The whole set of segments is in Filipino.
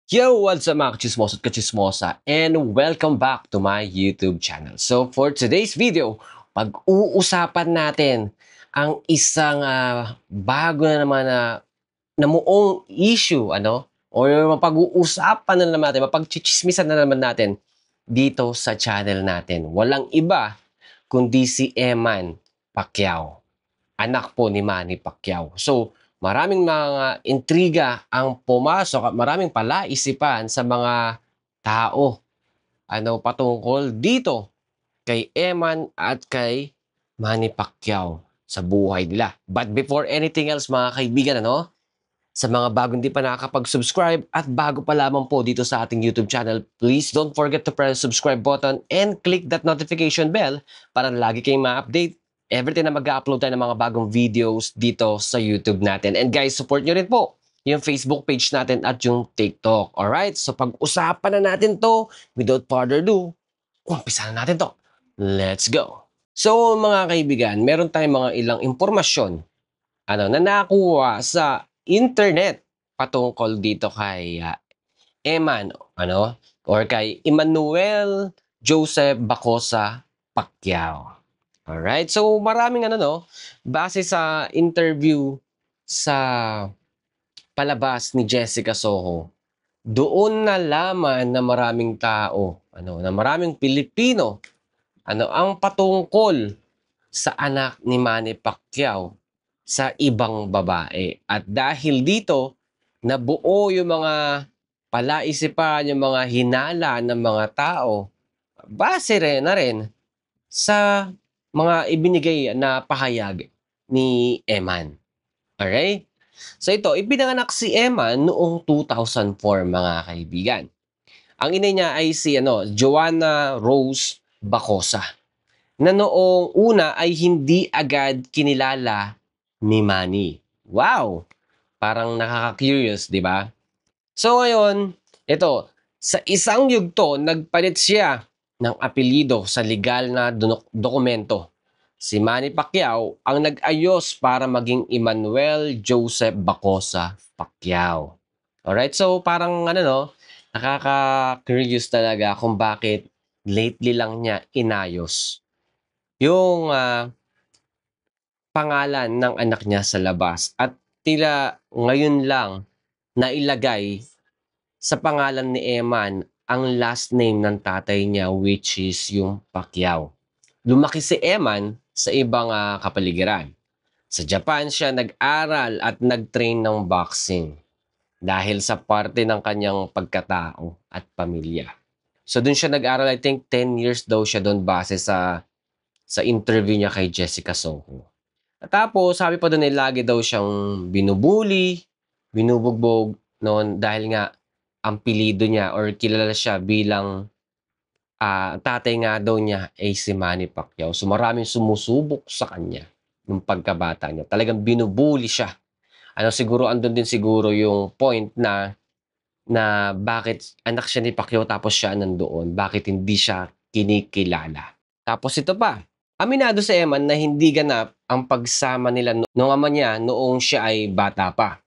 Yo, what's up mga kachismoso at kachismosa, and welcome back to my YouTube channel. So for today's video, pag-uusapan natin ang isang bago na naman na namuong issue, or mapag-uusapan na naman natin, mapagchichismisan na naman natin dito sa channel natin. Walang iba kundi si Eman Pacquiao, anak po ni Manny Pacquiao. So, maraming mga intriga ang pumasok at maraming palaisipan sa mga tao patungkol dito kay Eman at kay Manny Pacquiao sa buhay nila. But before anything else mga kaibigan, sa mga bagong di pa nakakapag-subscribe at bago pa lamang po dito sa ating YouTube channel, please don't forget to press the subscribe button and click that notification bell para lagi kayong ma-update everything na mag-upload tayo ng mga bagong videos dito sa YouTube natin. And guys, support nyo rin po yung Facebook page natin at yung TikTok. Alright? So pag-usapan na natin to, without further ado, umpisa na natin to. Let's go! So mga kaibigan, meron tayong mga ilang impormasyon na nakuha sa internet patungkol dito kay Eman, or kay Emmanuel Joseph Bacosa Pacquiao. Alright, so maraming base sa interview sa palabas ni Jessica Soho, doon nalaman na maraming tao, na maraming Pilipino, ang patungkol sa anak ni Manny Pacquiao sa ibang babae. At dahil dito, nabuo yung mga palaisipan, yung mga hinala ng mga tao, base rin sa mga ibinigay na pahayag ni Eman. Alright? So ito, ipinanganak si Eman noong 2004 mga kaibigan. Ang ina niya ay si Joanna Rose Bacosa, na noong una ay hindi agad kinilala ni Manny. Wow! Parang nakaka-curious, di ba? So ngayon, ito, sa isang yugto, nagpalit siya ng apelyido sa legal na dokumento. Si Manny Pacquiao ang nag-ayos para maging Emmanuel Joseph Bacosa Pacquiao. Alright, so parang nakaka-curious talaga kung bakit lately lang niya inayos yung pangalan ng anak niya sa labas at tila ngayon lang nailagay sa pangalan ni Eman ang last name ng tatay niya, which is yung Pacquiao. Lumaki si Eman sa ibang kapaligiran. Sa Japan siya nag-aral at nag-train ng boxing dahil sa parte ng kanyang pagkatao at pamilya. So doon siya nag-aral, I think 10 years daw siya doon base sa interview niya kay Jessica Soho. At tapos, sabi pa doon lagi daw siyang binubuli, binubugbog noon dahil nga ang pilido niya or kilala siya bilang tatay nga daw niya ay si Manny Pacquiao. So maraming sumusubok sa kanya nung pagkabata niya. Talagang binubuli siya. Siguro andun din siguro yung point na bakit anak siya ni Pacquiao tapos siya nandoon. Bakit hindi siya kinikilala. Tapos ito pa, aminado si Eman na hindi ganap ang pagsama nila nung ama niya noong siya ay bata pa.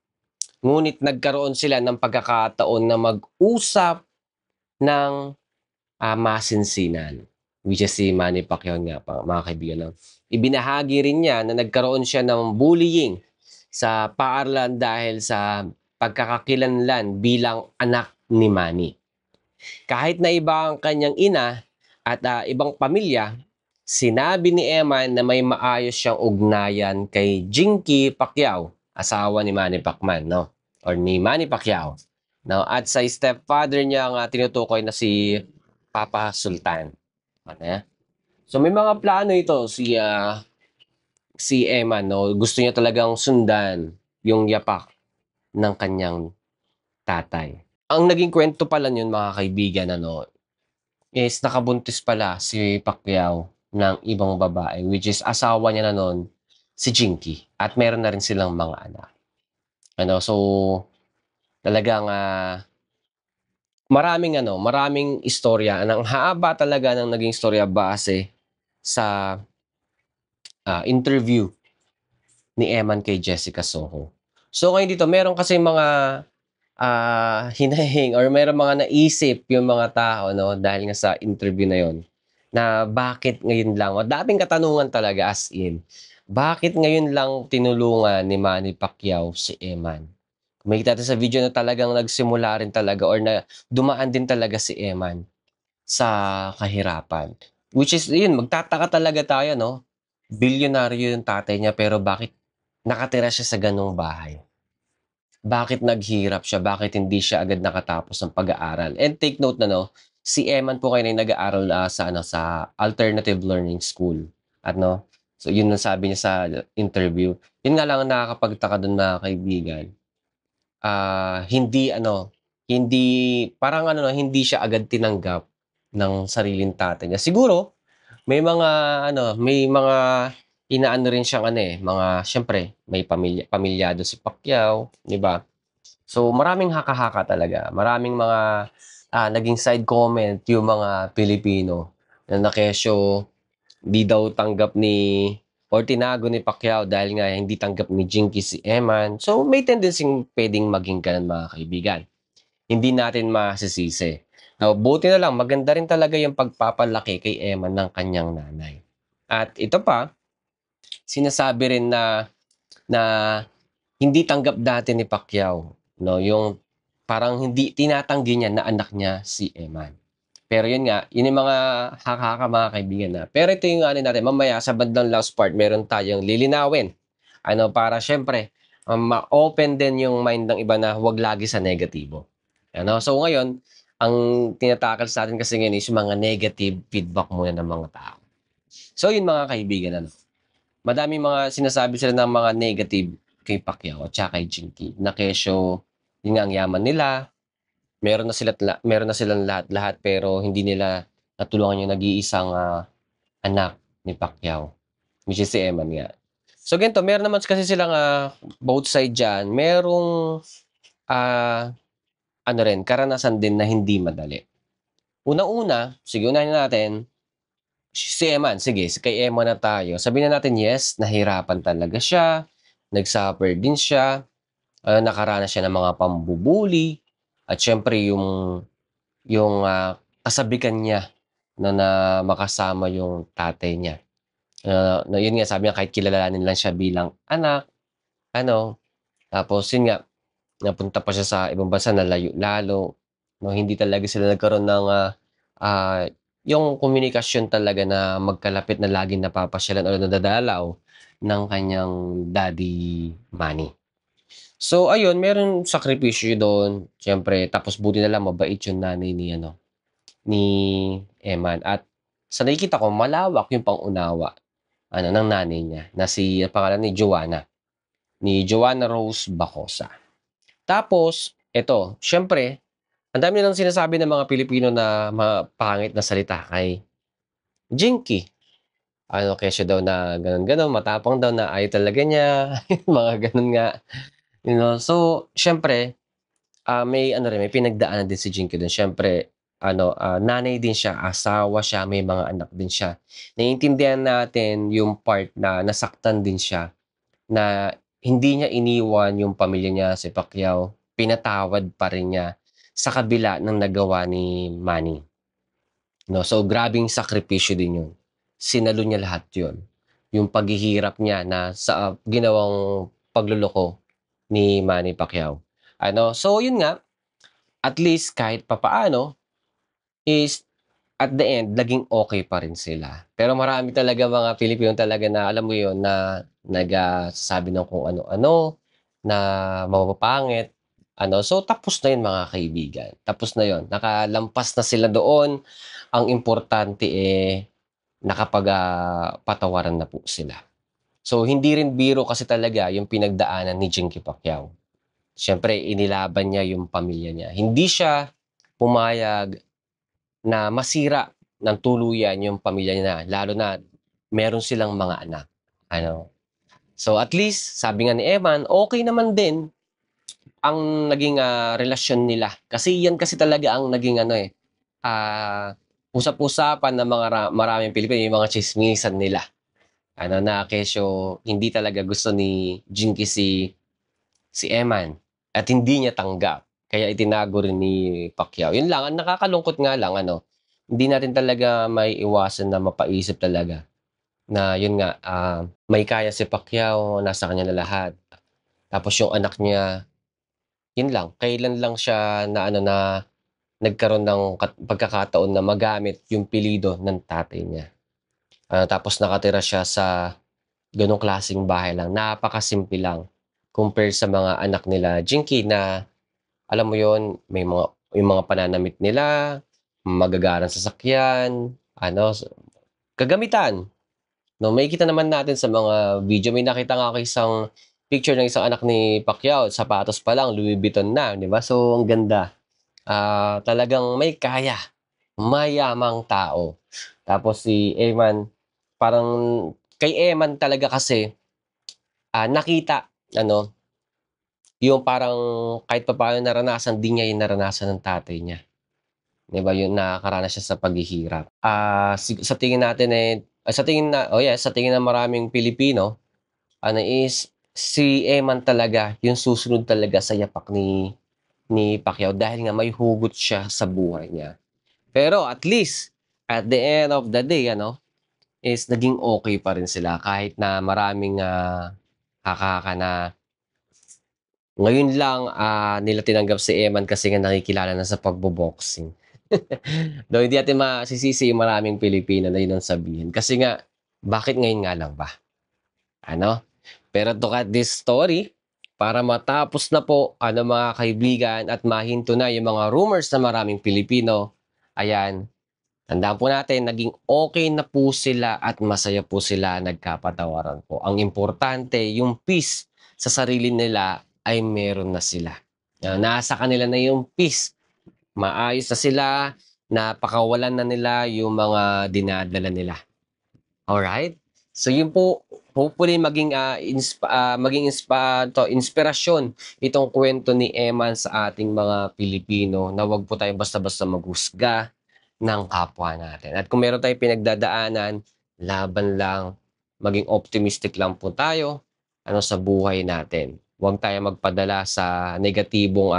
Ngunit nagkaroon sila ng pagkakataon na mag-usap ng masinsinan, which is si Manny Pacquiao nga pa, mga kaibigan. Ibinahagi rin niya na nagkaroon siya ng bullying sa paaralan dahil sa pagkakakilanlan bilang anak ni Manny. Kahit na iba ang kanyang ina at ibang pamilya, sinabi ni Eman na may maayos siyang ugnayan kay Jinky Pacquiao, asawa ni Manny Pacman, or ni Manny Pacquiao. At sa stepfather niya nga tinutukoy na si Papa Sultan. So may mga plano ito si Eman, gusto niya talagang sundan yung yapak ng kanyang tatay. Ang naging kwento pala yun mga kaibigan, is nakabuntis pala si Pacquiao ng ibang babae, which is asawa niya na noon, si Jinky. At meron na rin silang mga anak. So talagang maraming istorya. Ang haba talaga ng naging istorya base sa interview ni Eman kay Jessica Soho. So ngayon dito, meron kasi mga hinahing or mayroong mga naisip yung mga tao 'no, dahil nga sa interview na yon na bakit ngayon lang o daming katanungan talaga as in, bakit ngayon lang tinulungan ni Manny Pacquiao si Eman? Kung makikita natin sa video na talagang nagsimula rin talaga or na dumaan din talaga si Eman sa kahirapan. Which is yun, magtataka talaga tayo 'no, bilyonaryo yung tatay niya pero bakit nakatira siya sa gano'ng bahay? Bakit naghirap siya, bakit hindi siya agad nakatapos ng pag-aaral? And take note na 'no, si Eman po ngayon ay nag-aaral, sa ano, sa alternative learning school at 'no, so yun ang sabi niya sa interview. Yun nga lang ang nakakapagtaka dun mga kaibigan, hindi ano, hindi parang ano 'no, hindi siya agad tinanggap ng sariling tatay niya. Siguro may mga ano, may mga inaano rin siyang ano, eh, mga siyempre may pamilyado si Pacquiao, 'di ba? So, maraming haka-haka talaga. Maraming mga, naging side comment yung mga Pilipino na kesyo 'di daw tanggap ni or tinago ni Pacquiao dahil nga hindi tanggap ni Jinky si Eman. So, may tendency-ng puwedeng maging gano'n mga kaibigan. Hindi natin masisisi. Now, buti na lang maganda rin talaga yung pagpapalaki kay Eman ng kanyang nanay. At ito pa, sinasabi rin na na hindi tanggap dati ni Pacquiao, 'no, yung parang hindi tinatanggi niya na anak niya si Eman. Pero yun nga, yun yung mga haka-haka mga kaibigan na. Pero ito yung ano natin, mamaya sa bandang last part meron tayong lilinawin. Ano, para siyempre, ma-open din yung mind ng iba na huwag lagi sa negatibo. Ano, so ngayon, ang tinatakal sa atin kasi ngayon is yung mga negative feedback muna ng mga tao. So yun mga kaibigan, ano, madaming mga sinasabi sila ng mga negative kay Pacquiao at saka kay Jinky na kesyo, yun nga ang yaman nila, meron na silang lahat-lahat pero hindi nila natulungan yung nag-iisang, anak ni Pacquiao, which is si Eman nga. So ganito, meron naman kasi silang, both side diyan, merong, ah, ano rin, karanasan din na hindi madali. Unang-una, sige unahin natin, si Eman, sige kay Eman na tayo. Sabihin na natin yes, nahirapan talaga siya, nag-suffer din siya, nakaranas siya ng mga pambubuli at siyempre yung kasabikan niya na makasama yung tatay niya. Na yun nga sabi niya kahit kilalanin lang siya bilang anak, ano, tapos yun nga, napunta pa siya sa ibang bansa na layo lalo, 'no, hindi talaga sila nagkaroon ng, ah, yung komunikasyon talaga na magkalapit na laging napapasyalan o nadadalaw ng kanyang daddy Manny. So ayun, meron sakripisyo dun siyempre tapos buti na lang mabait yung nanay ni ano, ni Eman at sa nakikita ko malawak yung pang-unawa ano ng nanay niya na si ang pangalan ni Joanna Rose Bacosa. Tapos eto, siyempre ang dami nilang sinasabi ng mga Pilipino na pangit na salita kay Jinky. Ano, kesyo daw na gano'n-gano'n, matapang daw na ayaw talaga niya, mga gano'n nga, you know. So, siyempre, may ano rin, may pinagdaanan din si Jinky do'n. Siyempre ano, nanay din siya, asawa siya, may mga anak din siya. Naiintindihan natin yung part na nasaktan din siya na hindi niya iniwan yung pamilya niya, si Pacquiao, pinatawad pa rin niya sa kabila ng nagawa ni Manny, 'no. So, grabeng sakripisyo din yun. Sinalo niya lahat yun. Yung paghihirap niya na sa ginawang pagloloko ni Manny Pacquiao. Ano, so yun nga, at least kahit papaano is at the end naging okey pa rin sila. Pero marami talaga mga Pilipino talaga na alam mo yun na nagsasabi ng kung ano-ano, na mapapangit, ano. So tapos na yun mga kaibigan, tapos na yun. Nakalampas na sila doon. Ang importante, eh, patawaran na po sila. So hindi rin biro kasi talaga yung pinagdaanan ni Jinky Pacquiao. Siyempre inilaban niya yung pamilya niya. Hindi siya pumayag na masira ng tuluyan yung pamilya niya, lalo na meron silang mga anak, ano. So at least sabi nga ni Eman, okey naman din ang naging, relasyon nila. Kasi yan kasi talaga ang naging ano, eh, usap-usapan ng mga maraming Pilipino, yung mga tsismisan nila. Ano na kesyo hindi talaga gusto ni Jinky si Eman at hindi niya tanggap. Kaya itinago rin ni Pacquiao. Yun lang, ang nakakalungkot nga lang ano, hindi natin talaga maiiwasan na mapaisip talaga na yun nga, may kaya si Pacquiao, nasa kanya na lahat. Tapos yung anak niya, yun lang, kailan lang siya na ano na nagkaroon ng pagkakataon na magamit yung pilido ng tatay niya. Tapos nakatira siya sa ganong klaseng bahay lang, napakasimple lang compare sa mga anak nila Jinky na alam mo yon may yung mga pananamit nila, magagarang sasakyan, ano, kagamitan. No, makikita naman natin sa mga video. May nakita nga ako isang picture ng isang anak ni Pacquiao, sapatos pa lang, Louis Vuitton na, di ba? So, ang ganda. Talagang may kaya, mayamang tao. Tapos si Eman, parang kay Eman talaga kasi nakita, ano, yung parang kahit papaano naranasan din niya yung naranasan ng tatay niya. 'Di ba, yung nakakaranas siya sa paghihirap. Sa tingin natin, sa tingin ng maraming Pilipino, ano is, si Eman talaga yung susunod talaga sa yapak ni Pacquiao dahil nga may hugot siya sa buhay niya. Pero at least, at the end of the day ano, is naging okey pa rin sila kahit na maraming, haka-haka na ngayon lang, nila tinanggap si Eman kasi nga nakikilala na sa pagbo-boxing. Though hindi natin masisisi yung maraming Pilipino na yun ang sabihin. Kasi nga, bakit ngayon nga lang ba? Ano? Pero to cut this story, para matapos na po, mga kaibigan, at mahinto na yung mga rumors na maraming Pilipino, ayan, tandaan po natin, naging okay na po sila at masaya po sila, nagkapatawaran po. Ang importante, yung peace sa sarili nila ay meron na sila. Nasa kanila na yung peace. Maayos na sila, napakawalan na nila yung mga dinadala nila. Alright? So yun po, hopefully inspirasyon itong kwento ni Eman sa ating mga Pilipino na wag po tayo basta-basta maghusga ng kapwa natin. At kung meron tayong pinagdadaanan, laban lang, maging optimistic lang po tayo sa buhay natin. Huwag tayo magpadala sa negatibong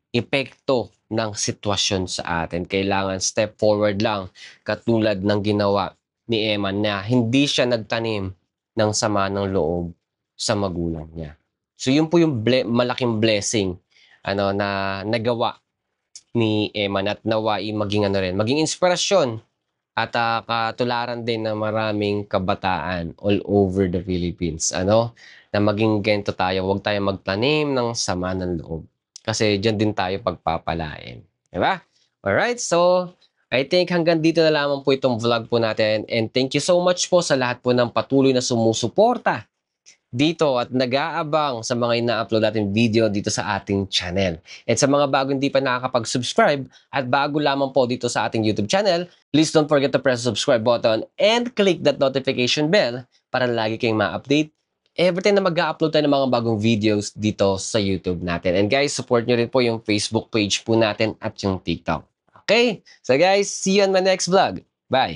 epekto ng sitwasyon sa atin. Kailangan step forward lang katulad ng ginawa ni Eman na hindi siya nagtanim ng sama ng loob sa magulang niya. So yun po yung malaking blessing na nagawa ni Eman at nawa'i maging inspirasyon at katularan din ng maraming kabataan all over the Philippines. Na maging ganito tayo, huwag tayo magtanim ng sama ng loob. Kasi diyan din tayo pagpapalain. Diba? Alright, so I think hanggang dito na lamang po itong vlog po natin. And thank you so much po sa lahat po ng patuloy na sumusuporta dito at nag-aabang sa mga ina-upload natin video dito sa ating channel. At sa mga bago hindi pa nakakapag-subscribe at bago lamang po dito sa ating YouTube channel, please don't forget to press the subscribe button and click that notification bell para lagi kayong ma-update every time na mag-upload tayo ng mga bagong videos dito sa YouTube natin. And guys, support nyo rin po yung Facebook page po natin at yung TikTok. Okay? So guys, see you on my next vlog. Bye!